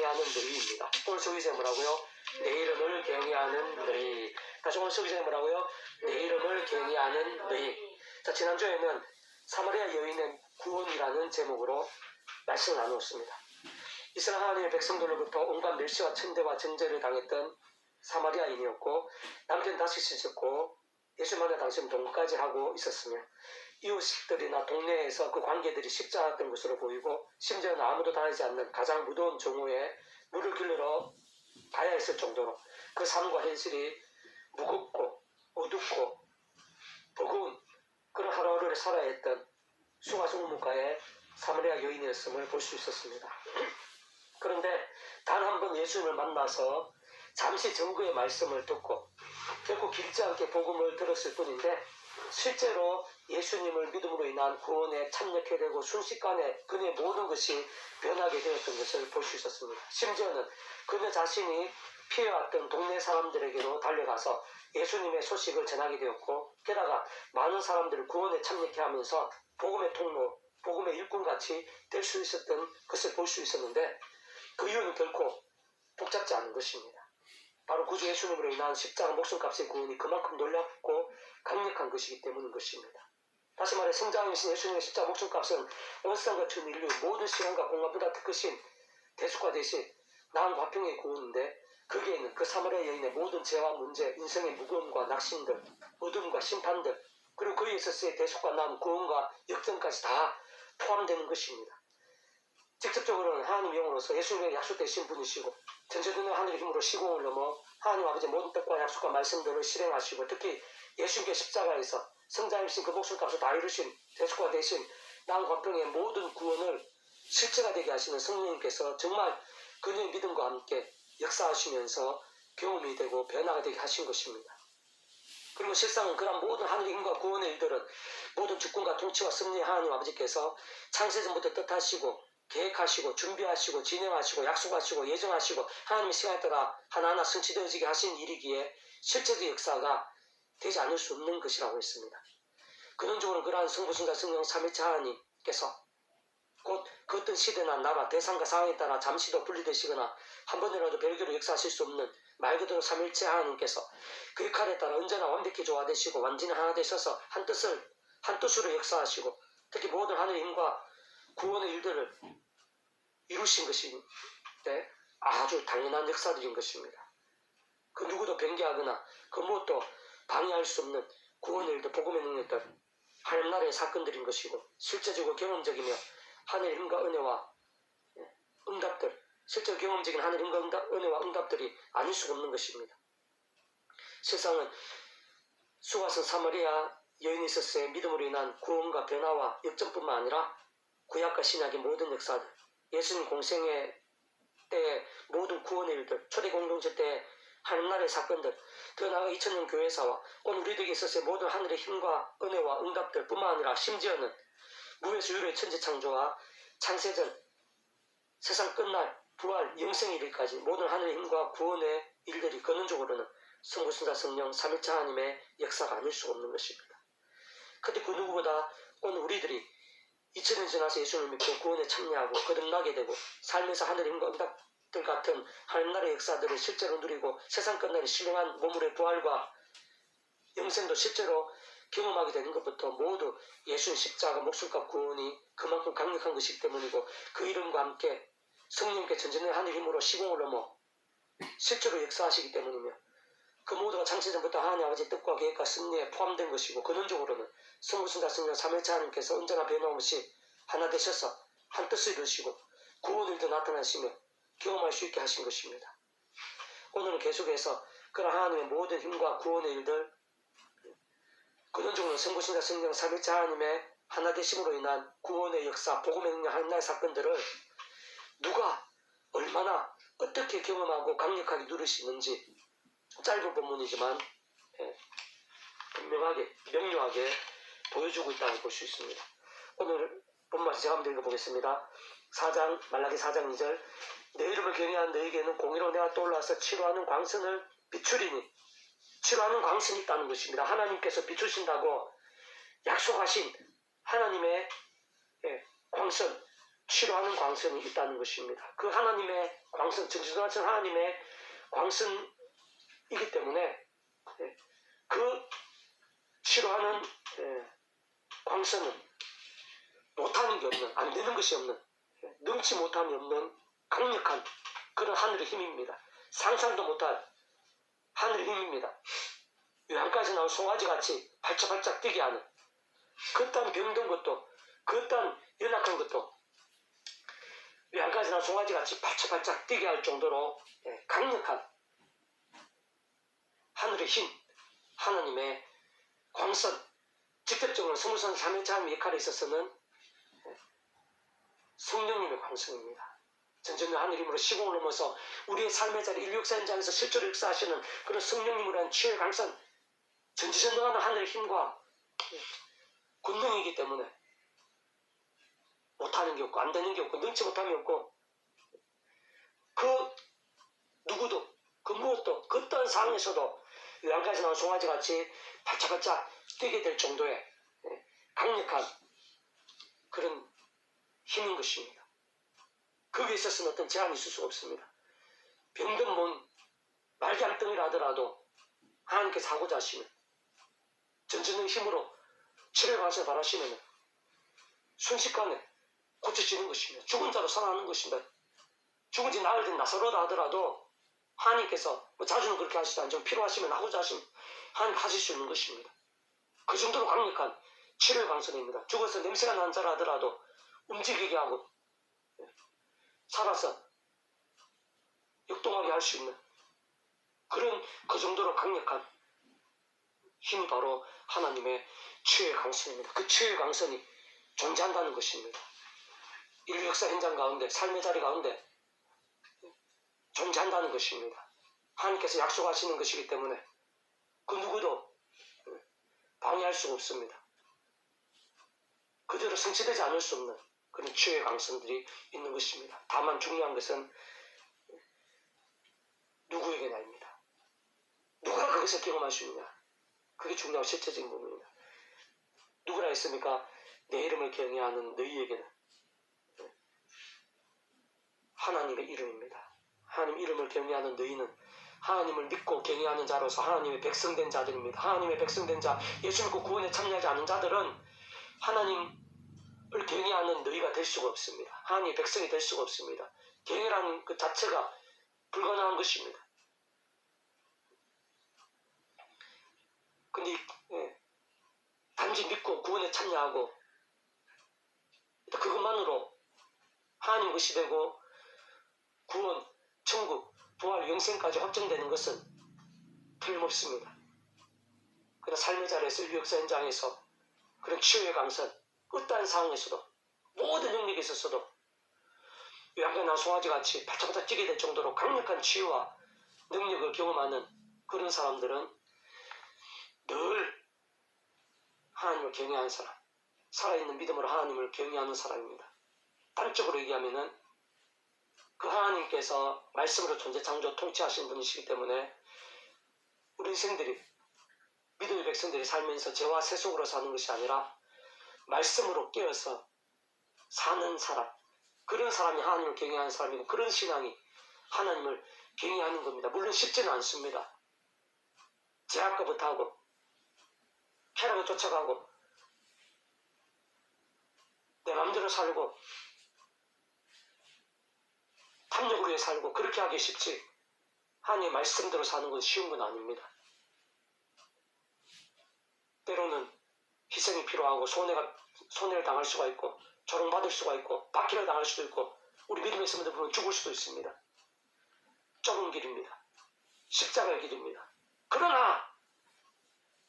경외하는 너희입니다. 오늘 저기서 뭐라고요? 내 이름을 경외하는 너희. 다시 오늘 저기서 뭐라고요? 내 이름을 경외하는 너희. 자, 지난주에는 사마리아 여인의 구원이라는 제목으로 말씀을 나누었습니다. 이스라엘 하나님의 백성들로부터 온갖 멸시와 천대와 정죄를 당했던 사마리아인이었고, 남편 다시 씻었고 예수 만나 당시는 동까지 하고 있었으며, 이웃들이나 동네에서 그 관계들이 십자가였던 것으로 보이고, 심지어는 아무도 다니지 않는 가장 무더운 정오에 물을 길러 가야 했을 정도로 그 삶과 현실이 무겁고 어둡고 버거운 그런 하루하루를 살아야 했던 수가성문가의 사마리아 여인이었음을 볼 수 있었습니다. 그런데 단 한 번 예수님을 만나서 잠시 정거의 말씀을 듣고 결코 길지 않게 복음을 들었을 뿐인데, 실제로 예수님을 믿음으로 인한 구원에 참여하게 되고 순식간에 그녀의 모든 것이 변하게 되었던 것을 볼 수 있었습니다. 심지어는 그녀 자신이 피해왔던 동네 사람들에게로 달려가서 예수님의 소식을 전하게 되었고, 게다가 많은 사람들을 구원에 참여하게 하면서 복음의 통로, 복음의 일꾼같이 될 수 있었던 것을 볼 수 있었는데, 그 이유는 결코 복잡지 않은 것입니다. 바로 구주 예수님으로 인한 십자가 목숨값의 구원이 그만큼 놀랍고 강력한 것이기 때문인 것입니다. 다시 말해 성장이신 예수님의 십자가 목숨값은 원수과 전 인류 모든 시간과 공간보다 더 크신 대속과 대신 나은 화평의 구원인데, 거기에 있는 그 사마리아 여인의 모든 죄와 문제, 인생의 무거움과 낙심들, 어둠과 심판들, 그리고 그에 있어서의 대속과 나은 구원과 역전까지 다 포함되는 것입니다. 직접적으로는 하나님 영으로서 예수님의 약속되신 분이시고, 전제되는 하늘의 힘으로 시공을 넘어 하나님 아버지의 모든 뜻과 약속과 말씀들을 실행하시고, 특히 예수님께 십자가에서 성자이신 그 목숨값을 다 이루신 대속과 대신 나은 화평의 모든 구원을 실체가 되게 하시는 성령님께서 정말 그녀의 믿음과 함께 역사하시면서 경험이 되고 변화가 되게 하신 것입니다. 그리고 실상은 그런 모든 하늘의 힘과 구원의 일들은 모든 주권과 통치와 승리의 하나님 아버지께서 창세전부터 뜻하시고 계획하시고 준비하시고 진행하시고 약속하시고 예정하시고 하나님의 시간에 따라 하나하나 성취되어지게 하신 일이기에 실제적 역사가 되지 않을 수 없는 것이라고 했습니다. 근원적으로 그러한 성부성자 성령 삼위일체 하나님께서 곧 그 어떤 시대나 나라, 대상과 상황에 따라 잠시도 분리되시거나 한 번이라도 별개로 역사하실 수 없는 말 그대로 삼위일체 하나님께서 그 역할에 따라 언제나 완벽히 조화되시고 완전히 하나 되셔서 한 뜻으로 역사하시고, 특히 모든 하늘의 힘과 구원의 일들을 이루신 것인데 아주 당연한 역사들인 것입니다. 그 누구도 변개하거나 그 무엇도 방해할 수 없는 구원의 일들, 복음의 능력들, 하나님 나라의 사건들인 것이고, 실제적으로 경험적이며 하늘의 힘과 은혜와 응답들, 실제로 경험적인 하늘의 힘과 은혜와 응답들이 아닐 수가 없는 것입니다. 세상은 수가성 사마리아 여인이서스의 믿음으로 인한 구원과 변화와 역전뿐만 아니라 구약과 신약의 모든 역사들, 예수님 공생의 때의 모든 구원의 일들, 초대 공동체 때의 하나님 나라의 사건들, 더 나아가 2000년 교회사와 오늘 우리들에게 있어서의 모든 하늘의 힘과 은혜와 응답들 뿐만 아니라 심지어는 무에서 유로의 천지창조와 창세전, 세상 끝날, 부활, 영생의 일까지 모든 하늘의 힘과 구원의 일들이 근원적으로는 성부성자 성령 삼위일체 하나님의 역사가 아닐 수가 없는 것입니다. 그런데 그 누구보다 오늘 우리들이 2000년 지나서 예수님을 믿고 구원에 참여하고 거듭나게 되고 삶에서 하늘의 힘과 응답들 같은 하나님 나라의 역사들을 실제로 누리고 세상 끝날에 신령한 몸물의 부활과 영생도 실제로 경험하게 되는 것부터 모두 예수님 십자가 목숨값 구원이 그만큼 강력한 것이기 때문이고, 그 이름과 함께 성령께 전전의 하늘의 힘으로 시공을 넘어 실제로 역사하시기 때문이며, 그 모두가 창세전부터 하나님 아버지의 뜻과 계획과 승리에 포함된 것이고, 근원적으로는 성부성자 성령 삼위일체 하나님께서 언제나 변함없이 하나 되셔서 한 뜻을 이루시고 구원을 나타나시며 경험할 수 있게 하신 것입니다. 오늘은 계속해서 그런 하나님의 모든 힘과 구원의 일들, 근원적으로 성부성자 성령 삼위일체 하나님의 하나 되심으로 인한 구원의 역사, 복음의 능력, 하나님의 사건들을 누가 얼마나 어떻게 경험하고 강력하게 누리시는지 짧은 본문이지만 명료하게 보여주고 있다고 볼 수 있습니다. 오늘 본문 제가 한번 읽어보겠습니다. 말라기 4장 2절. 내 이름을 경외하는 너에게는 공의로 내가 떠올라서 치료하는 광선을 비추리니, 치료하는 광선이 있다는 것입니다. 하나님께서 비추신다고 약속하신 하나님의 광선, 치료하는 광선이 있다는 것입니다. 그 하나님의 광선, 전지전능하신 하나님의 광선이기 때문에 그 치료하는 광선은 못하는 게 없는, 안 되는 것이 없는, 능치 못함이 없는 강력한 그런 하늘의 힘입니다. 상상도 못할 하늘의 힘입니다. 외양까지 나온 송아지같이 발짝발짝 뛰게 하는 그딴 병든 것도, 그딴 연약한 것도 외양까지 나온 송아지같이 발짝발짝 뛰게 할 정도로 강력한 하늘의 힘, 하나님의 광선, 직접적으로 성부선 삼위일체 역할에 있어서는 성령님의 광선입니다. 전전의 하늘 힘으로 시공을 넘어서 우리의 삶의 자리 인류역사 현장에서 실제로 역사하시는 그런 성령님으로 한 치유의 광선, 전지전능한 하늘의 힘과 권능이기 때문에 못하는 게 없고 안 되는 게 없고 능치 못함이 없고 그 누구도 그 무엇도 그 어떤 상황에서도 외양까지 나온 송아지같이 발짝발짝 뛰게 될 정도의 강력한 그런 힘인 것입니다. 거기에 있어서는 어떤 제한이 있을 수가 없습니다. 병든 몸 말기암덩이라 하더라도 하나님께서 하고자 하시면 전지능 힘으로 치료의 방식을 바라시면 순식간에 고쳐지는 것입니다. 죽은 자로 살아나는 것입니다. 죽은 지 나흘 된 나사로다 하더라도 하나님께서 자주는 그렇게 하시지 않지만 필요하시면 하고자 하시면 하나님 하실 수 있는 것입니다. 그 정도로 강력한 치료의 방선입니다. 죽어서 냄새가 나는 자라 하더라도 움직이게 하고 살아서 역동하게 할 수 있는 그런 그 정도로 강력한 힘이 바로 하나님의 치유의 강선입니다. 그 치유의 강선이 존재한다는 것입니다. 인류 역사 현장 가운데 삶의 자리 가운데 존재한다는 것입니다. 하나님께서 약속하시는 것이기 때문에 그 누구도 방해할 수가 없습니다. 그대로 성취되지 않을 수 없는 그런 치유의 강선들이 있는 것입니다. 다만 중요한 것은 누구에게나입니다. 누가 그것을 경험할 수 있느냐. 그게 중요하고 실제적인 부분입니다. 누구라 했습니까? 내 이름을 경외하는 너희에게는 하나님의 이름입니다. 하나님 이름을 경외하는 너희는 하나님을 믿고 경외하는 자로서 하나님의 백성된 자들입니다. 하나님의 백성된 자, 예수 믿고 구원에 참여하지 않은 자들은 하나님을 경외하는 너희가 될 수가 없습니다. 하나님의 백성이 될 수가 없습니다. 경외라는 그 자체가 불가능한 것입니다. 근데 단지 믿고 구원에 참여하고 그것만으로 하나님 것이 되고 구원, 천국, 부활, 영생까지 확정되는 것은 틀림없습니다. 그러나 삶의 자리에서 인류 역사 현장에서 그런 치유의 강선, 어떠한 상황에서도 모든 영역에 있어서도 외양간한 송아지같이 바짝바짝 뛰게 될 정도로 강력한 치유와 능력을 경험하는 그런 사람들은 늘 하나님을 경외하는 사람, 살아있는 믿음으로 하나님을 경외하는 사람입니다. 단적으로 얘기하면은 그 하나님께서 말씀으로 존재 창조 통치하신 분이시기 때문에 우리 인생들이 믿음의 백성들이 살면서 죄와 세 속으로 사는 것이 아니라 말씀으로 깨어서 사는 사람, 그런 사람이 하나님을 경외하는 사람이고 그런 신앙이 하나님을 경외하는 겁니다. 물론 쉽지는 않습니다. 제약거부터 하고 쾌락을 쫓아가고 내 마음대로 살고 탐욕을 위해 살고 그렇게 하기 쉽지 하나님의 말씀대로 사는 건 쉬운 건 아닙니다. 때로는 희생이 필요하고 손해를 당할 수가 있고 조롱받을 수가 있고 박해를 당할 수도 있고 우리 믿음의 성도들 보면 죽을 수도 있습니다. 좁은 길입니다. 십자가의 길입니다. 그러나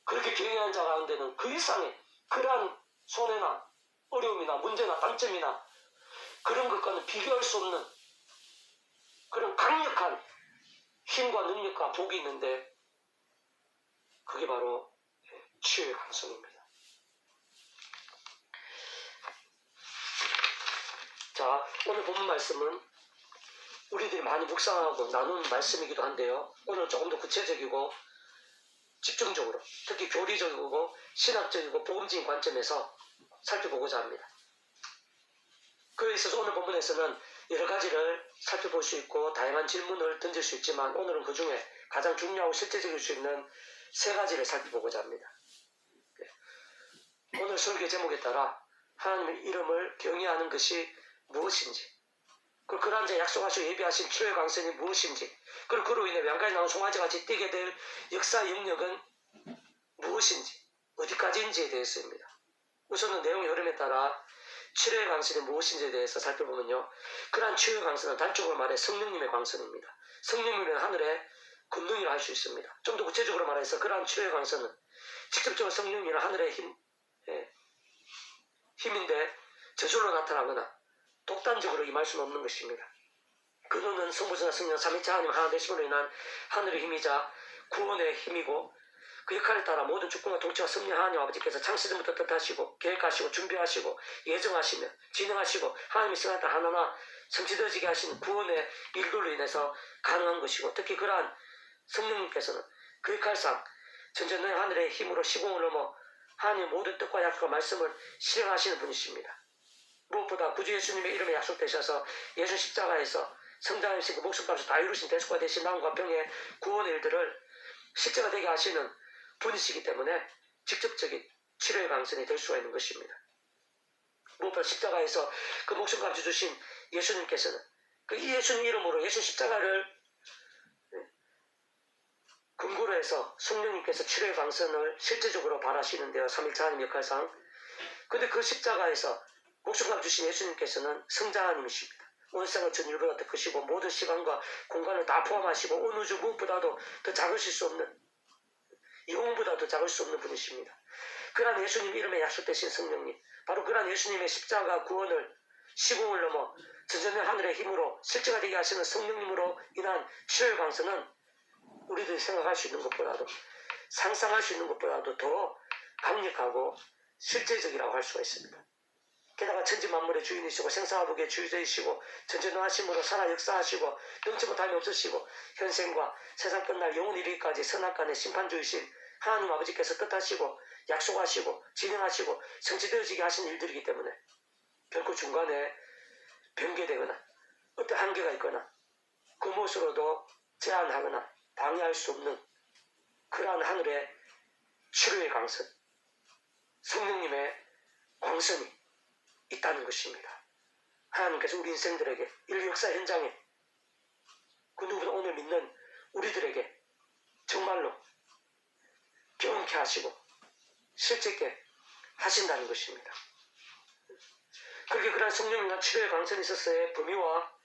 그렇게 경외하는 자 가운데는 그 이상의 그러한 손해나 어려움이나 문제나 단점이나 그런 것과는 비교할 수 없는 그런 강력한 힘과 능력과 복이 있는데 그게 바로 치유의 강성입니다. 자, 오늘 본문 말씀은 우리들이 많이 묵상하고 나눈 말씀이기도 한데요. 오늘 조금 더 구체적이고 집중적으로 특히 교리적이고 신학적이고 복음적인 관점에서 살펴보고자 합니다. 그에 있어서 오늘 본문에서는 여러 가지를 살펴볼 수 있고 다양한 질문을 던질 수 있지만 오늘은 그 중에 가장 중요하고 실제적일 수 있는 세 가지를 살펴보고자 합니다. 오늘 설교 제목에 따라 하나님의 이름을 경외하는 것이 무엇인지, 그리고 그러한 자 약속하시고 예비하신 치료의 강선이 무엇인지, 그리고 그로 인해 외양간에 나온 송아지같이 뛰게 될 역사 영역은 무엇인지, 어디까지인지에 대해서입니다. 우선은 내용의 흐름에 따라 치료의 강선이 무엇인지에 대해서 살펴보면요, 그러한 치료의 강선은 단적으로 말해 성령님의 강선입니다. 성령님은 하늘의 권능이라 할 수 있습니다. 좀 더 구체적으로 말해서 그러한 치료의 강선은 직접적으로 성령이나 하늘의 힘인데 저절로 나타나거나 독단적으로 임할 수는 없는 것입니다. 그거는 성부성자 성령 삼위일체 하나님 하나 되심으로 인한 하늘의 힘이자 구원의 힘이고, 그 역할에 따라 모든 주권과 통치와 섭리 하나님 아버지께서 창세전부터 뜻하시고 계획하시고 준비하시고 예정하시며 진행하시고 하나님이 성한다 하나하나 성취되어지게 하신 구원의 일들로 인해서 가능한 것이고, 특히 그러한 성령님께서는 그 역할상 전전의 하늘의 힘으로 시공을 넘어 하나님의 모든 뜻과 약속과 말씀을 실행하시는 분이십니다. 무엇보다 구주 예수님의 이름에 약속되셔서 예수 십자가에서 성장하신 그 목숨값을 다 이루신 대속과 대신 나음과 병의 구원의 일들을 실제가 되게 하시는 분이시기 때문에 직접적인 치료의 강선이 될 수가 있는 것입니다. 무엇보다 십자가에서 그 목숨값을 주신 예수님께서는 그 이 예수님 이름으로 예수 십자가를 근거로 해서 성령님께서 치료의 강선을 실제적으로 바라시는데요, 삼일체 하나님 역할상. 근데 그 십자가에서 목숨값 주신 예수님께서는 성자 하나님이십니다. 온 세상을 전일보다 더 크시고 모든 시간과 공간을 다 포함하시고 온 우주 무엇보다도 더 작으실 수 없는, 영혼보다 더 작을 수 없는 분이십니다. 그러한 예수님 이름에 약속되신 성령님, 바로 그러한 예수님의 십자가 구원을 시공을 넘어 전전의 하늘의 힘으로 실제가 되게 하시는 성령님으로 인한 치료의 강선은 우리들이 생각할 수 있는 것보다도, 상상할 수 있는 것보다도 더 강력하고 실제적이라고 할 수가 있습니다. 게다가 천지만물의 주인이시고 생사화복의 주제이시고 전전하심으로 살아 역사하시고 능치 못함이 없으시고 현생과 세상 끝날 영원 이르기까지 선악간의 심판주이신 하나님 아버지께서 뜻하시고 약속하시고 진행하시고 성취되어지게 하신 일들이기 때문에 결코 중간에 변개되거나 어떤 한계가 있거나 그 무엇으로도 제한하거나 방해할 수 없는 그러한 하늘의 치료의 강선, 성령님의 광선이 있다는 것입니다. 하나님께서 우리 인생들에게, 인류 역사 현장에, 그 누구보다 오늘 믿는 우리들에게 정말로 경험케 하시고 실제게 하신다는 것입니다. 그렇게 그러한 성령님과 치료의 강선이 있었어의 범위와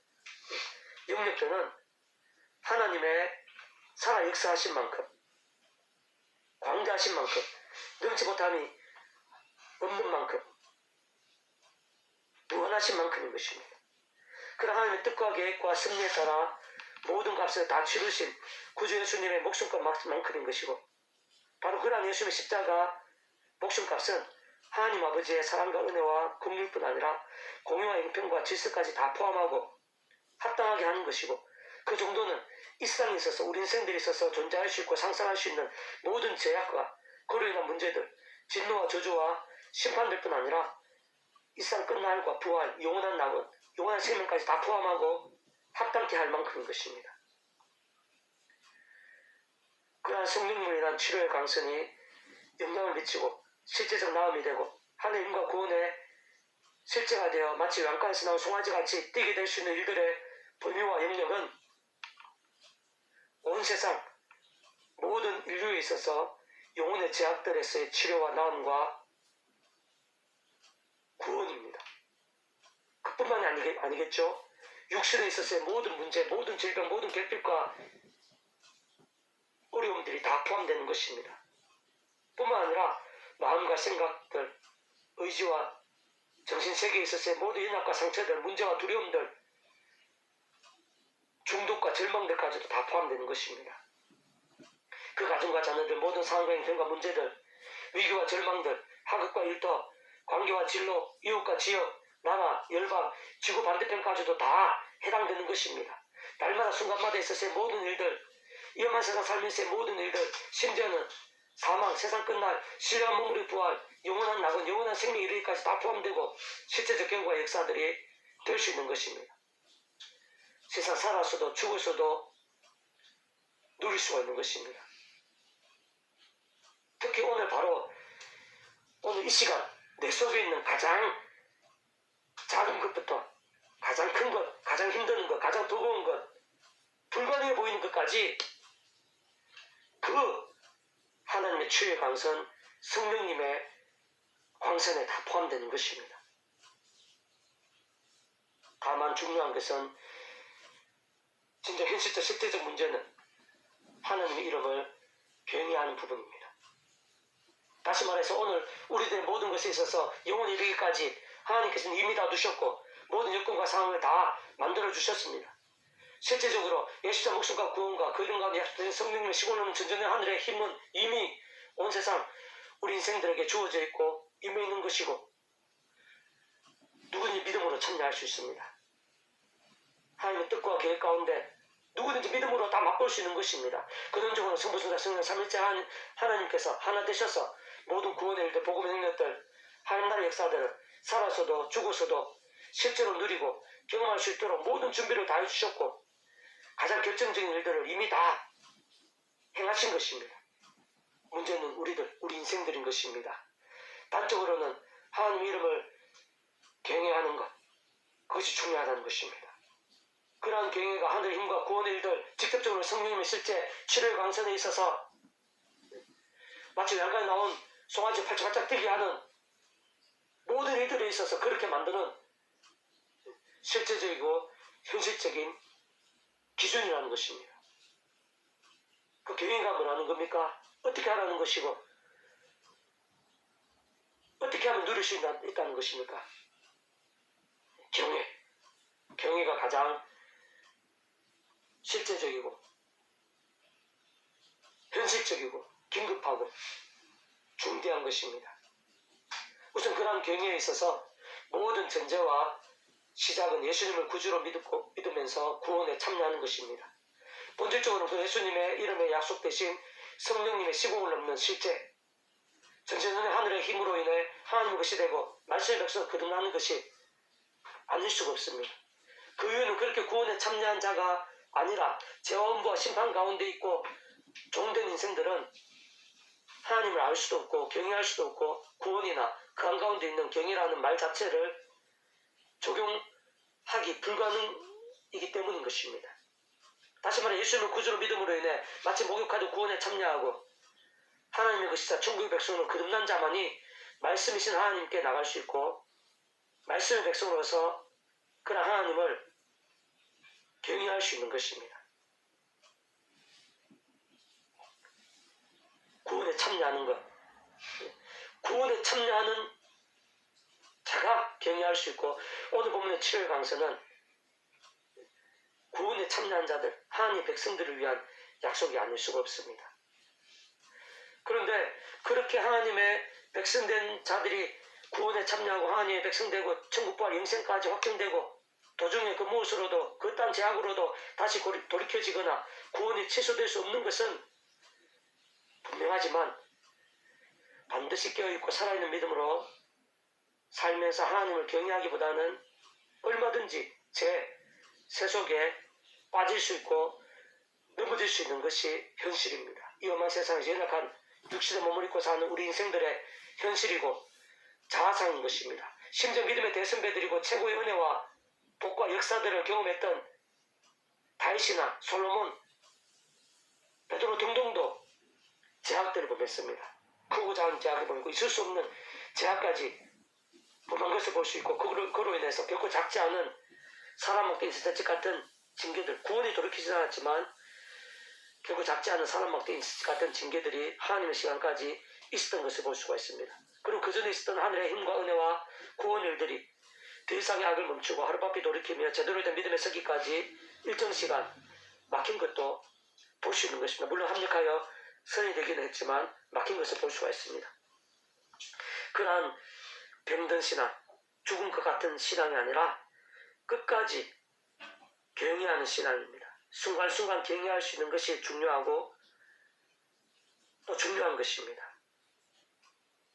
영역들은 하나님의 살아 역사하신 만큼, 광대하신 만큼, 능치 못함이 없는 만큼, 무한하신 만큼인 것입니다. 그러나 하나님의 뜻과 계획과 섭리에 따라 모든 값을 다 치르신 구주 예수님의 목숨값만큼인 것이고, 바로 그러한 예수님의 십자가 목숨값은 하나님 아버지의 사랑과 은혜와 긍휼뿐 아니라 공의와 형편과 질서까지 다 포함하고 합당하게 하는 것이고, 그 정도는 이 세상에 있어서 우리 인생들에 있어서 존재할 수 있고 상상할 수 있는 모든 제약과 그로 인한 문제들, 진노와 저주와 심판들뿐 아니라 이 세상 끝날과 부활, 영원한 낙원, 영원한 생명까지 다 포함하고 합당케 할 만큼인 것입니다. 그러한 성령님으로 인한 치료의 강선이 영향을 미치고 실제적 나음이 되고 하나님과 구원의 실제가 되어 마치 외양간에서 나온 송아지같이 뛰게 될 수 있는 일들의 범위와 영역은 온 세상 모든 인류에 있어서 영혼의 제약들에서의 치료와 나음과 구원입니다. 그뿐만이 아니겠죠. 육신에 있어서의 모든 문제, 모든 질병, 모든 결핍과 어려움들이 다 포함되는 것입니다. 뿐만 아니라 마음과 생각들, 의지와 정신세계에 있어서의 모든 연약과 상처들, 문제와 두려움들, 중독과 절망들까지도 다 포함되는 것입니다. 그 가정과 자녀들, 모든 상황과 형편과 문제들, 위기와 절망들, 학업과 일터, 관계와 진로, 이웃과 지역, 나라, 열방, 지구 반대편까지도 다 해당되는 것입니다. 날마다 순간마다 있어서의 모든 일들, 위험한 세상 살면서의 모든 일들, 심지어는 사망, 세상 끝날, 신령한 몸으로의 부활, 영원한 낙원, 영원한 생명 이르기까지 다 포함되고 실제적 경우와 역사들이 될 수 있는 것입니다. 세상 살아서도 죽어서도 누릴 수가 있는 것입니다. 특히 오늘 바로 오늘 이 시간 내 속에 있는 가장 작은 것부터 가장 큰 것, 가장 힘든 것, 가장 두려운 것, 불가능해 보이는 것까지 그 하나님의 치유의 광선, 성령님의 광선에 다 포함되는 것입니다. 다만 중요한 것은 진짜 현실적 실제적 문제는 하나님의 이름을 경외하는 부분입니다. 다시 말해서 오늘 우리들의 모든 것에 있어서 영원히 이르기까지 하나님께서는 이미 다 두셨고 모든 여건과 상황을 다 만들어 주셨습니다. 실제적으로 예수자 목숨과 구원과 그 이름 가운데 약속된 성령님의 시골로는 전전의 하늘의 힘은 이미 온 세상 우리 인생들에게 주어져 있고 임해 있는 것이고 누구든지 믿음으로 참여할 수 있습니다. 하나님의 뜻과 계획 가운데 누구든지 믿음으로 다 맛볼 수 있는 것입니다. 근원적으로 성부, 성자, 성령 삼위일체 하나님께서 하나 되셔서 모든 구원의 일들, 복음의 능력들, 하나님 나라의 역사들을 살아서도 죽어서도 실제로 누리고 경험할 수 있도록 모든 준비를 다 해주셨고 가장 결정적인 일들을 이미 다 행하신 것입니다. 문제는 우리 인생들인 것입니다. 단적으로는 하나님 이름을 경외하는 것, 그것이 중요하다는 것입니다. 그러한 경외가 하늘의 힘과 구원의 일들, 직접적으로 성령님의 실제 치료의 광선에 있어서 마치 양간에 나온 송아지 팔짝팔짝 뛰게 하는 모든 일들에 있어서 그렇게 만드는 실제적이고 현실적인 기준이라는 것입니다. 그 경외가 뭐라는 겁니까? 어떻게 하라는 것이고 어떻게 하면 누릴 수 있다는 것입니까? 경외가 가장 실제적이고 현실적이고 긴급하고 중대한 것입니다. 우선 그러한 경외에 있어서 모든 전제와 시작은 예수님을 구주로 믿으면서 구원에 참여하는 것입니다. 본질적으로 그 예수님의 이름에 약속되신 성령님의 시공을 넘는 실제 전체전의 하늘의 힘으로 인해 하나님의 것이 되고 말씀의 백성을 거듭나는 것이 아닐 수가 없습니다. 그 이유는 그렇게 구원에 참여한 자가 아니라 죄와 엄부와 심판 가운데 있고 종된 인생들은 하나님을 알 수도 없고 경외할 수도 없고 구원이나 그 한가운데 있는 경외라는 말 자체를 적용하기 불가능이기 때문인 것입니다. 다시 말해 예수님을 구주로 믿음으로 인해 마치 목욕하듯 구원에 참여하고 하나님의 것이자 천국의 백성으로 거듭난 자만이 말씀이신 하나님께 나갈 수 있고 말씀의 백성으로서 그런 하나님을 경외할 수 있는 것입니다. 구원에 참여하는 것, 구원에 참여하는 자가 경외할 수 있고 오늘 본문의 7월 강서는 구원에 참여한 자들, 하나님의 백성들을 위한 약속이 아닐 수가 없습니다. 그런데 그렇게 하나님의 백성된 자들이 구원에 참여하고 하나님의 백성되고 천국부활 영생까지 확정되고 도중에 그 무엇으로도 그딴 제약으로도 다시 돌이켜지거나 구원이 취소될 수 없는 것은 분명하지만 반드시 깨어있고 살아있는 믿음으로 살면서 하나님을 경외하기보다는 얼마든지 제 세속에 빠질 수 있고 넘어질 수 있는 것이 현실입니다. 이 험한 세상에서 연약한 육신의 몸을 입고 사는 우리 인생들의 현실이고 자아상인 것입니다. 심지어 믿음의 대선배들이고 최고의 은혜와 복과 역사들을 경험했던 다윗이나 솔로몬, 베드로 등등도 제약들을 범했습니다. 크고 작은 제약을 범했고 있을 수 없는 제약까지 범한 것을 볼 수 있고 그로 인해서 결코 작지 않은 사람 먹기 인스턴트 같은 징계들, 구원이 돌이키지 않았지만 결국 작지 않은 사람 먹기 인스턴트 같은 징계들이 하나님의 시간까지 있었던 것을 볼 수가 있습니다. 그리고 그 전에 있었던 하늘의 힘과 은혜와 구원 일들이 더 이상의 악을 멈추고 하루바삐 돌이키며 제대로 된 믿음에 서기까지 일정 시간 막힌 것도 볼 수 있는 것입니다. 물론 합력하여 선이 되기는 했지만 막힌 것을 볼 수가 있습니다. 그러한 병든 신앙, 죽은 것 같은 신앙이 아니라 끝까지 경외하는 신앙입니다. 순간순간 경외할 수 있는 것이 중요하고 또 중요한 것입니다.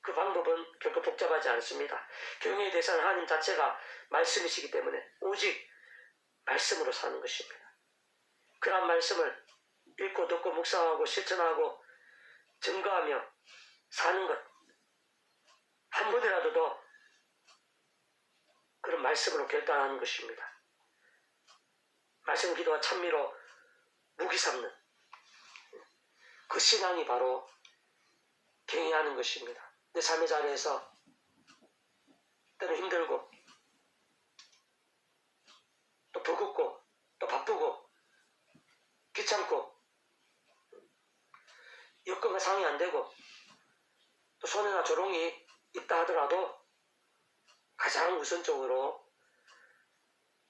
그 방법은 결코 복잡하지 않습니다. 경영의 대상은 하나님 자체가 말씀이시기 때문에 오직 말씀으로 사는 것입니다. 그런 말씀을 읽고 듣고 묵상하고 실천하고 증거하며 사는 것, 한 번이라도 더 그런 말씀으로 결단하는 것입니다. 말씀 기도와 찬미로 무기 삼는 그 신앙이 바로 경외하는 것입니다. 내 삶의 자리에서 때는 힘들고 또 버겁고 또 바쁘고 귀찮고 여건과 상이 안 되고 또 손해나 조롱이 있다 하더라도 가장 우선적으로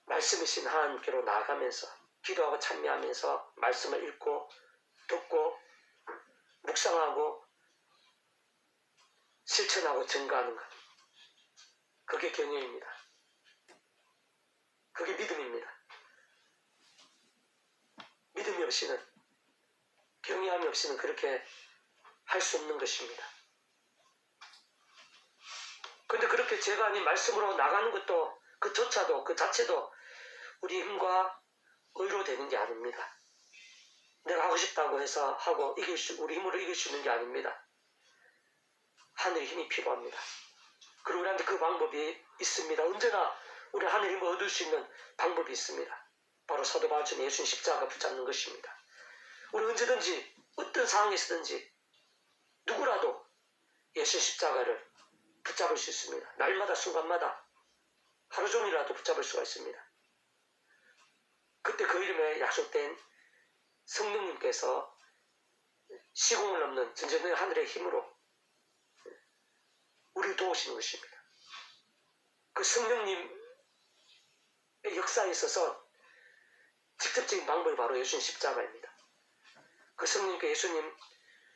말씀이신 하나님께로 나아가면서 기도하고 찬미하면서 말씀을 읽고 듣고 묵상하고 실천하고 증거하는 것, 그게 경외입니다. 그게 믿음입니다. 믿음이 없이는, 경외함이 없이는 그렇게 할 수 없는 것입니다. 근데 그렇게 죄가 아닌 말씀으로 나가는 것도 그조차도 그 자체도 우리 힘과 의로 되는 게 아닙니다. 내가 하고 싶다고 해서 하고 우리 힘으로 이길 수 있는 게 아닙니다. 하늘의 힘이 필요합니다. 그리고 우리한테 그 방법이 있습니다. 언제나 우리 하늘의 힘을 얻을 수 있는 방법이 있습니다. 바로 사도 바울처럼 예수님 십자가 붙잡는 것입니다. 우리 언제든지 어떤 상황에서든지 누구라도 예수 십자가를 붙잡을 수 있습니다. 날마다 순간마다 하루 종일이라도 붙잡을 수가 있습니다. 그때 그 이름에 약속된 성령님께서 시공을 넘는 전쟁의 하늘의 힘으로 우리를 도우시는 것입니다. 그 성령님의 역사에 있어서 직접적인 방법이 바로 예수님 십자가입니다. 그 성령님께 예수님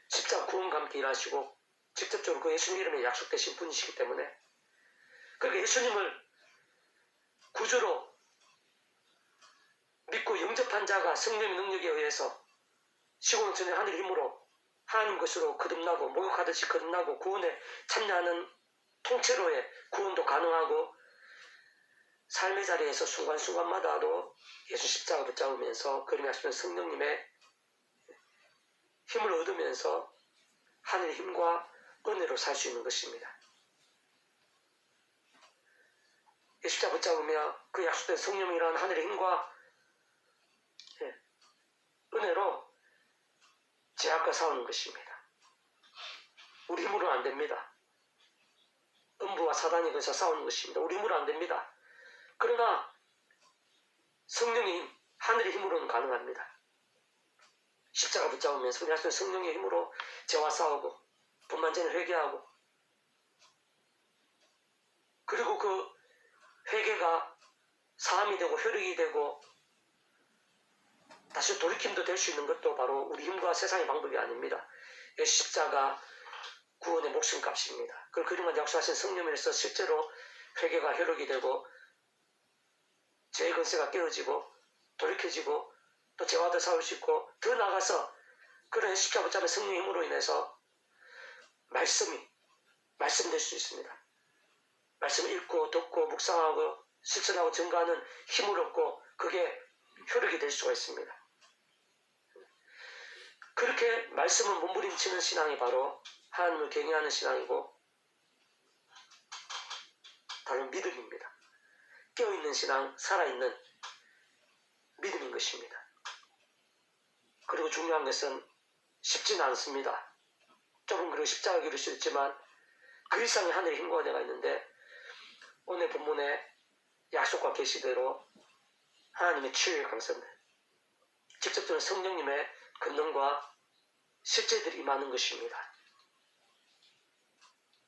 십자가 구원과 함께 일하시고 직접적으로 그 예수님 이름에 약속되신 분이시기 때문에 그러니까 예수님을 구주로 믿고 영접한 자가 성령의 능력에 의해서 시공을 전에 하늘의 힘으로 하나님 것으로 거듭나고 목욕하듯이 거듭나고 구원에 참여하는 통째로의 구원도 가능하고 삶의 자리에서 순간순간마다도 예수 십자가 붙잡으면서 그림이 하시는 성령님의 힘을 얻으면서 하늘의 힘과 은혜로 살 수 있는 것입니다. 예수 십자가 붙잡으며 그 약속된 성령이라는 하늘의 힘과 은혜로 죄악과 싸우는 것입니다. 우리 힘으로는 안 됩니다. 음부와 사단이 거기서 싸우는 것입니다. 우리 힘으로 안 됩니다. 그러나 성령의 힘, 하늘의 힘으로는 가능합니다. 십자가 붙잡으면서 우리 하시는 성령의 힘으로 죄와 싸우고 분만전을 회개하고 그리고 그 회개가 사함이 되고 혈육이 되고 다시 돌이킴도 될 수 있는 것도 바로 우리 힘과 세상의 방법이 아닙니다. 십자가 구원의 목숨값입니다. 그걸 그림과 약속하신 성령에서 실제로 회개가 혈육이 되고 죄의 권세가 깨어지고 돌이켜지고 또 죄와도 싸울 수 있고 더 나아가서 그런 십자가 붙잡은 성령의 힘으로 인해서 말씀될 수 있습니다. 말씀을 읽고 듣고 묵상하고 실천하고 증거하는 힘을 얻고 그게 효력이 될 수가 있습니다. 그렇게 말씀을 몸부림치는 신앙이 바로 하나님을 경외하는 신앙이고 바로 믿음입니다. 깨어있는 신앙, 살아있는 믿음인 것입니다. 그리고 중요한 것은 쉽지는 않습니다. 조금 그리고 십자가 기를 수 있지만 그 이상의 하늘의 힘과 은혜가 있는데 오늘 본문의 약속과 계시대로 하나님의 치유의 강선을 직접적으로 성령님의 권능과 실제들이 임하는 것입니다.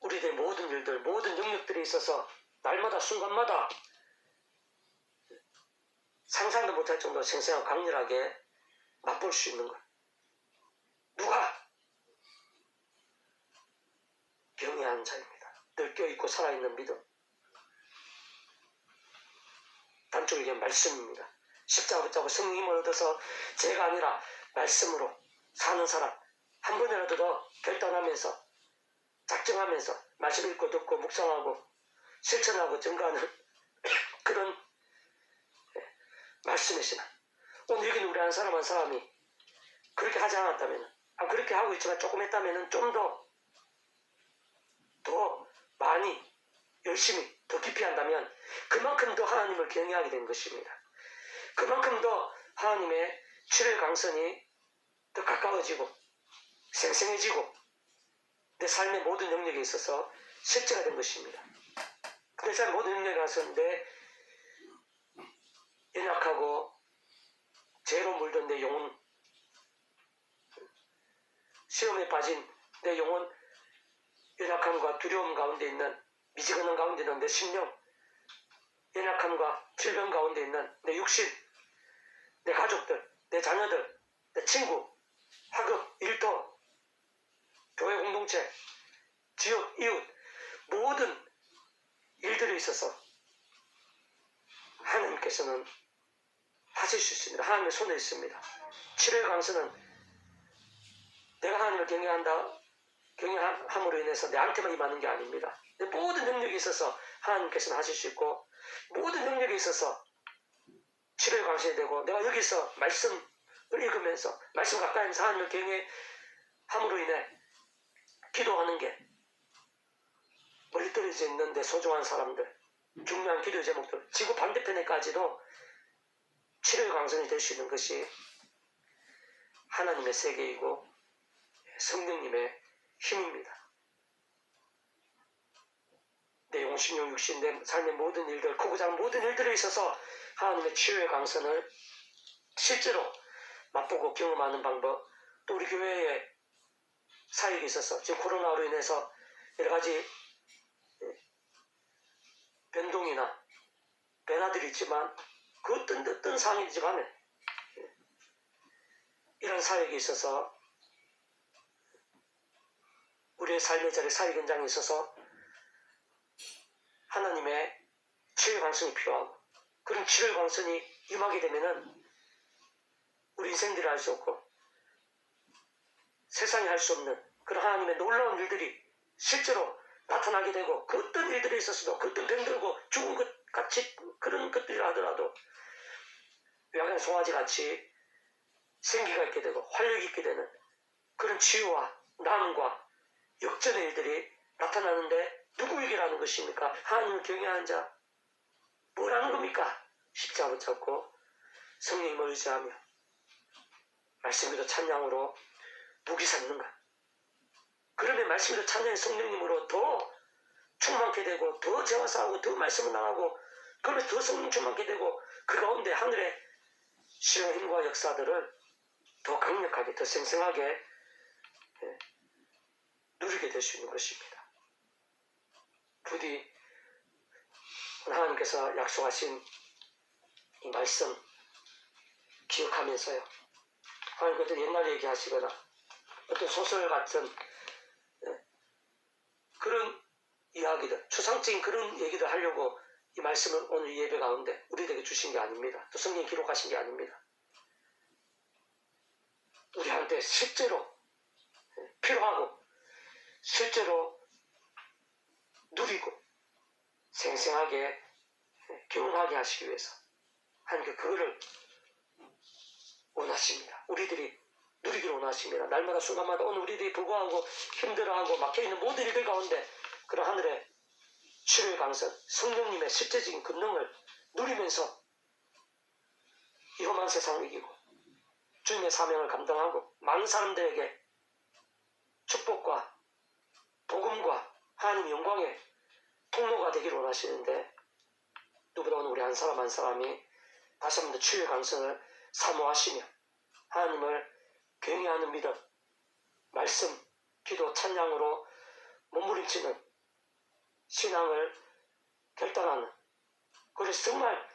우리들의 모든 일들, 모든 영역들에 있어서 날마다 순간마다 상상도 못할 정도로 생생하고 강렬하게 맛볼 수 있는 것. 누가? 경외하는 자입니다. 늘 껴있고 살아있는 믿음. 단적으로 얘기하면 말씀입니다. 십자가 붙잡고 성령 힘을 얻어서 죄가 아니라 말씀으로 사는 사람 한 번이라도 더 결단하면서 작정하면서 말씀 읽고 듣고 묵상하고 실천하고 증가하는 그런 말씀의 신앙. 오늘 여기는 우리 한 사람 한 사람이 그렇게 하지 않았다면, 그렇게 하고 있지만 조금 했다면 좀 더 많이 열심히 더 깊이 한다면 그만큼 더 하나님을 경외하게 된 것입니다. 그만큼 더 하나님의 7일 강선이 더 가까워지고 생생해지고 내 삶의 모든 영역에 있어서 실제가 된 것입니다. 내 삶의 모든 영역에 가서 내 연약하고 죄로 물든 내 영혼, 시험에 빠진 내 영혼, 연약함과 두려움 가운데 있는 미지근한 가운데 있는 내 심령, 연약함과 질병 가운데 있는 내 육신, 내 가족들, 내 자녀들, 내 친구, 학업, 일터, 교회 공동체, 지역, 이웃, 모든 일들에 있어서 하나님께서는 하실 수 있습니다. 하나님의 손에 있습니다. 7회 강서는 내가 하나님을 경외함으로 인해서 내한테만 임하는 게 아닙니다. 내 모든 영역에 있어서 하나님께서는 하실 수 있고, 모든 영역에 있어서 7회 강선이 되고, 내가 여기서 말씀을 읽으면서 말씀 가까이서 하나님을 경외함으로 인해 기도하는 게 멀리 떨어져 있는 내 소중한 사람들, 중요한 기도 제목들, 지구 반대편에까지도 7회 강선이 될 수 있는 것이 하나님의 세계이고 성령님의 힘입니다. 내 영혼, 신령, 육신, 내 삶의 모든 일들, 크고 작은 모든 일들에 있어서 하나님의 치유의 강선을 실제로 맛보고 경험하는 방법, 또 우리 교회의 사역에 있어서 지금 코로나로 인해서 여러 가지 변동이나 변화들이 있지만 그 어떤 상황이지 간에 이런 사역에 있어서 우리의 삶의 자리 사역 현장에 있어서 하나님의 치유의 강선이 필요하고, 그런 치유의 강선이 임하게 되면은 우리 인생들이 할 수 없고 세상이 할 수 없는 그런 하나님의 놀라운 일들이 실제로 나타나게 되고, 그 어떤 일들에 있어서도 그 어떤 병들고 죽은 것 같이 그런 것들이라 하더라도 약간 송아지 같이 생기가 있게 되고 활력이 있게 되는 그런 치유와 나음과 역전의 일들이 나타나는데 누구에게라는 것입니까? 하나님을 경외하는 자. 뭐라는 겁니까? 십자가 붙잡고 성령님을 의지하며 말씀으로 찬양으로 무기 삼는 것. 그러면 말씀으로 찬양의 성령님으로 더 충만케 되고, 더 죄와 싸우고, 더 말씀을 나가고, 그러면 더 성령 충만케 되고, 그 가운데 하늘의 신의 힘과 역사들을 더 강력하게, 더 생생하게 누리게 될 수 있는 것입니다. 부디 하나님께서 약속하신 이 말씀 기억하면서요, 하나님께서 옛날 얘기하시거나 어떤 소설 같은 그런 이야기들, 추상적인 그런 얘기를 하려고 이 말씀을 오늘 예배 가운데 우리에게 주신 게 아닙니다. 또 성경에 기록하신 게 아닙니다. 우리한테 실제로 필요하고 실제로 누리고 생생하게 경험하게 하시기 위해서 하나님께 그거를 원하십니다. 우리들이 누리기를 원하십니다. 날마다 순간마다 오늘 우리들이 불구하고 힘들어하고 막혀있는 모든 일들 가운데 그런 하늘의 치료의 강선, 성령님의 실제적인 권능을 누리면서 이 험한 세상을 이기고 주님의 사명을 감당하고 많은 사람들에게 축복과 복음과 하나님의 영광의 통로가 되기를 원하시는데, 누구보다 오늘 우리 한 사람 한 사람이 다시 한번 더 치유의 강선을 사모하시며 하나님을 경외하는 믿음, 말씀, 기도, 찬양으로 몸부림치는 신앙을 결단하는, 그래서 정말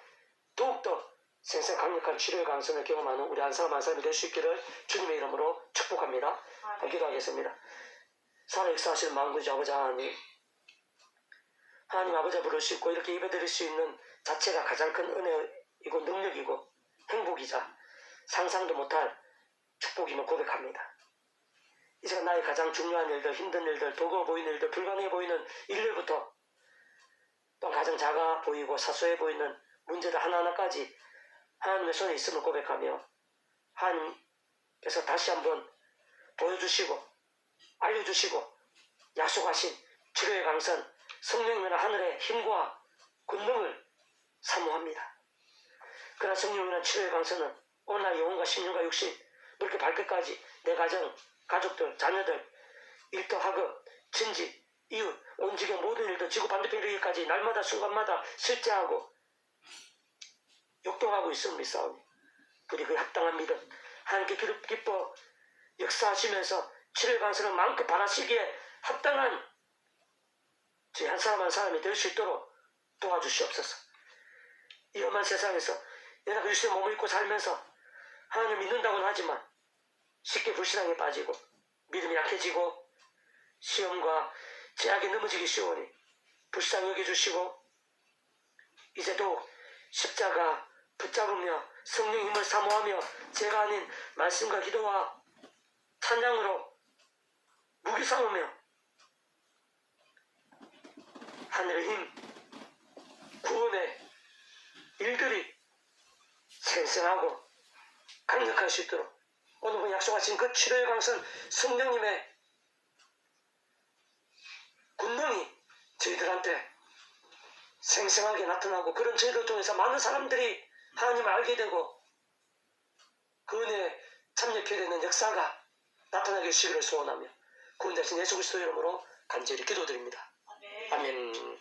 더욱더 생생 강력한 치료의 강선을 경험하는 우리 한 사람 한 사람이 될 수 있기를 주님의 이름으로 축복합니다. 기도하겠습니다. 살아 역사하시는 만군의 아버지 하나님, 하나님 아버지 앞으로 싣고 이렇게 예배드릴 수 있는 자체가 가장 큰 은혜이고 능력이고 행복이자 상상도 못할 축복임을 고백합니다. 이제 나의 가장 중요한 일들, 힘든 일들, 버거워 보이는 일들, 불가능해 보이는 일들부터 또 가장 작아 보이고 사소해 보이는 문제들 하나하나까지 하나님의 손에 있음을 고백하며 하나님께서 다시 한번 보여주시고 알려주시고 약속하신 치료의 강선 성령이면 하늘의 힘과 권능을 사모합니다. 그러나 성령이란 치료의 강선은 오늘날 영혼과 심령과 육신 그렇게 발끝까지 내 가정, 가족들, 자녀들, 일터, 학업, 친지, 이웃, 온 지경 모든 일들 지구 반대편 이르기까지 날마다 순간마다 실제하고 역동하고 있음을 믿사오니 부디 그 합당한 믿음 하나님께 기뻐 역사하시면서 치료의 강선을 마음껏 바라시기에 합당한 저희 한 사람 한 사람이 될 수 있도록 도와주시옵소서. 이 험한 세상에서 내가 그리스도의 몸을 입고 살면서 하나님을 믿는다고는 하지만 쉽게 불신앙에 빠지고 믿음이 약해지고 시험과 제약에 넘어지기 쉬우니 불쌍히 여겨주시고 이제 도 십자가 붙잡으며 성령 힘을 사모하며 제가 아닌 말씀과 기도와 찬양으로 무기 삼으며 하늘의 힘 구원의 일들이 생생하고 강력할 수 있도록 오늘 약속하신 그 치료의 강선 성령님의 권능이 저희들한테 생생하게 나타나고 그런 저희들 통해서 많은 사람들이 하나님을 알게 되고 그 은혜에 참여하게 되는 역사가 나타나게 해주시기를 소원하며 구원자신 예수 그리스도 이름으로 간절히 기도드립니다. 아멘.